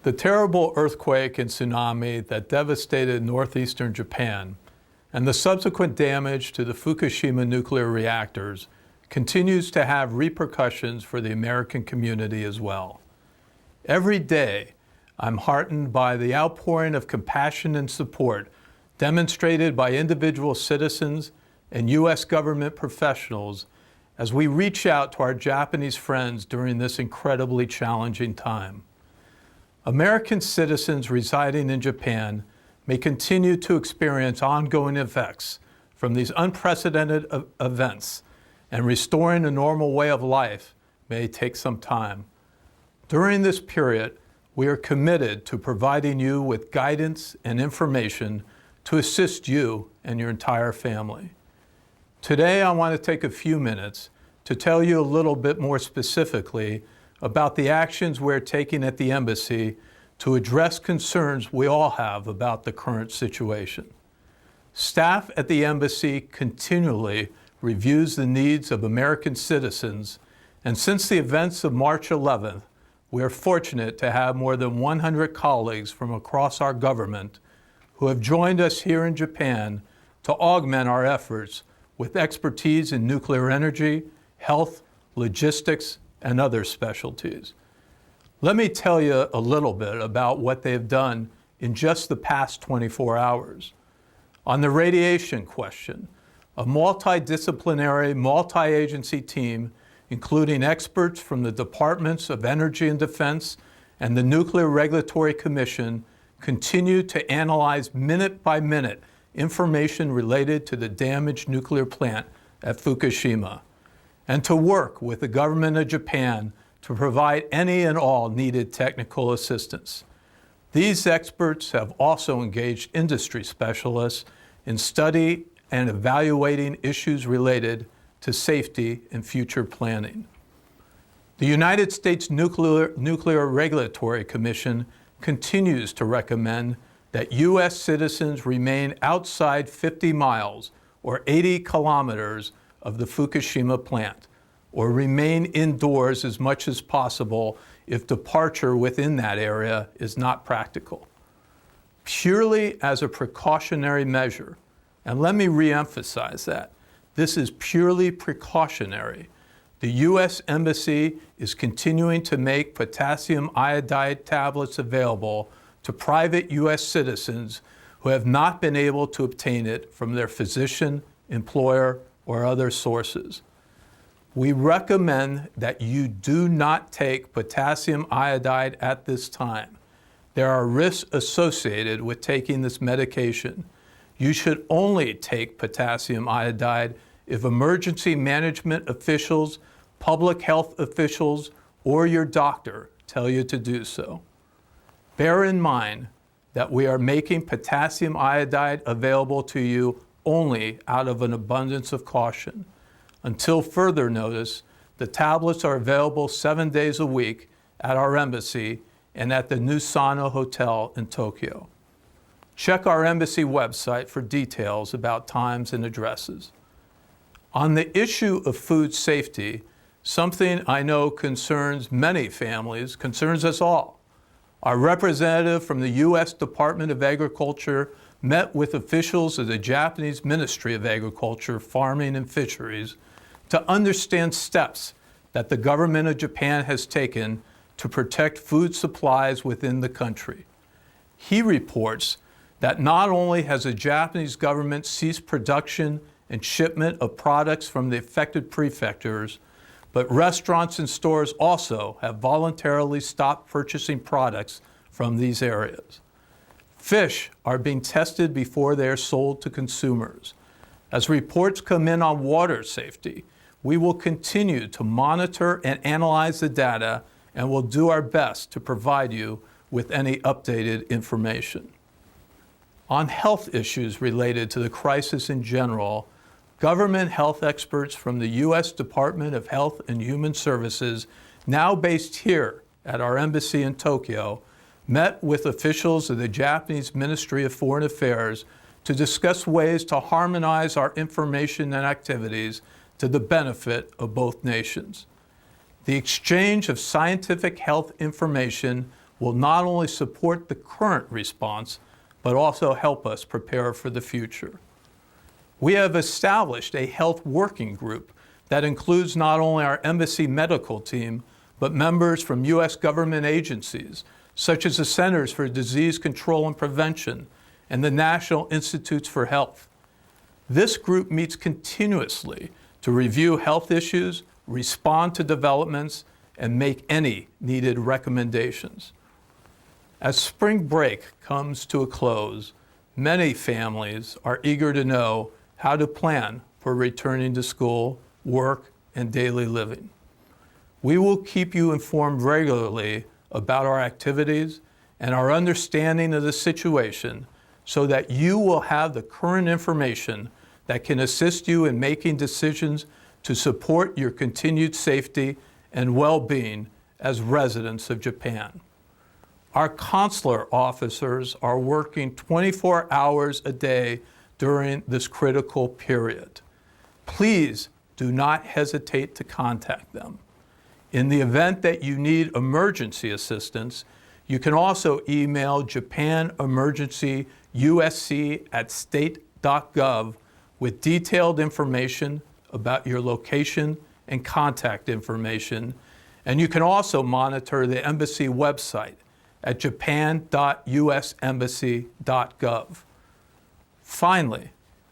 The terrible earthquake and tsunami that devastated northeastern Japan and the subsequent damage to the Fukushima nuclear reactors continues to have repercussions for the American community as well. Every day, I'm heartened by the outpouring of compassion and support demonstrated by individual citizens and U.S. government professionals as we reach out to our Japanese friends during this incredibly challenging time. American citizens residing in Japan may continue to experience ongoing effects from these unprecedented events, and restoring a normal way of life may take some time. During this period, we are committed to providing you with guidance and information to assist you and your entire family. Today, I want to take a few minutes to tell you a little bit more specifically about the actions we're taking at the embassy to address concerns we all have about the current situation. Staff at the embassy continually reviews the needs of American citizens, and since the events of March 11th, we are fortunate to have more than 100 colleagues from across our government who have joined us here in Japan to augment our efforts with expertise in nuclear energy, health, logistics, and other specialties. Let me tell you a little bit about what they have done in just the past 24 hours. On the radiation question, a multidisciplinary, multi-agency team, including experts from the Departments of Energy and Defense and the Nuclear Regulatory Commission, continue to analyze minute-by-minute information related to the damaged nuclear plant at Fukushima, and to work with the government of Japan to provide any and all needed technical assistance. These experts have also engaged industry specialists in study and evaluating issues related to safety and future planning. The United States Nuclear Regulatory Commission continues to recommend that U.S. citizens remain outside 50 miles or 80 kilometers of the Fukushima plant, or remain indoors as much as possible if departure within that area is not practical. Purely as a precautionary measure, and let me reemphasize that, this is purely precautionary. The U.S. Embassy is continuing to make potassium iodide tablets available to private U.S. citizens who have not been able to obtain it from their physician, employer, or other sources. We recommend that you do not take potassium iodide at this time. There are risks associated with taking this medication. You should only take potassium iodide if emergency management officials, public health officials, or your doctor tell you to do so. Bear in mind that we are making potassium iodide available to you only out of an abundance of caution. Until further notice, the tablets are available 7 days a week at our embassy and at the Nusano Hotel in Tokyo. Check our embassy website for details about times and addresses. On the issue of food safety, something I know concerns many families, concerns us all. Our representative from the U.S. Department of Agriculture met with officials of the Japanese Ministry of Agriculture, Farming and Fisheries to understand steps that the government of Japan has taken to protect food supplies within the country. He reports that not only has the Japanese government ceased production and shipment of products from the affected prefectures, but restaurants and stores also have voluntarily stopped purchasing products from these areas. Fish are being tested before they are sold to consumers. As reports come in on water safety, we will continue to monitor and analyze the data and will do our best to provide you with any updated information. On health issues related to the crisis in general, government health experts from the U.S. Department of Health and Human Services, now based here at our embassy in Tokyo, met with officials of the Japanese Ministry of Foreign Affairs to discuss ways to harmonize our information and activities to the benefit of both nations. The exchange of scientific health information will not only support the current response, but also help us prepare for the future. We have established a health working group that includes not only our embassy medical team, but members from U.S. government agencies, such as the Centers for Disease Control and Prevention and the National Institutes for Health. This group meets continuously to review health issues, respond to developments, and make any needed recommendations. As spring break comes to a close, many families are eager to know how to plan for returning to school, work, and daily living. We will keep you informed regularly about our activities and our understanding of the situation so that you will have the current information that can assist you in making decisions to support your continued safety and well-being as residents of Japan. Our consular officers are working 24 hours a day during this critical period. Please do not hesitate to contact them. In the event that you need emergency assistance, you can also email Japan Emergency USC@state.gov with detailed information about your location and contact information, and you can also monitor the embassy website at japan.usembassy.gov. Finally,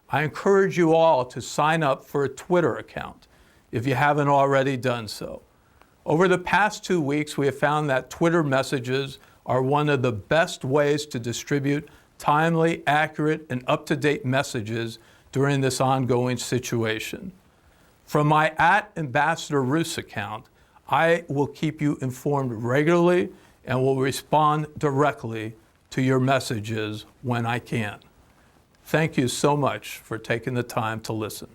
I encourage you all to sign up for a Twitter account if you haven't already done so. Over the past 2 weeks, we have found that Twitter messages are one of the best ways to distribute timely, accurate, and up-to-date messages during this ongoing situation. From my @Ambassador Roos account, I will keep you informed regularly and will respond directly to your messages when I can. Thank you so much for taking the time to listen.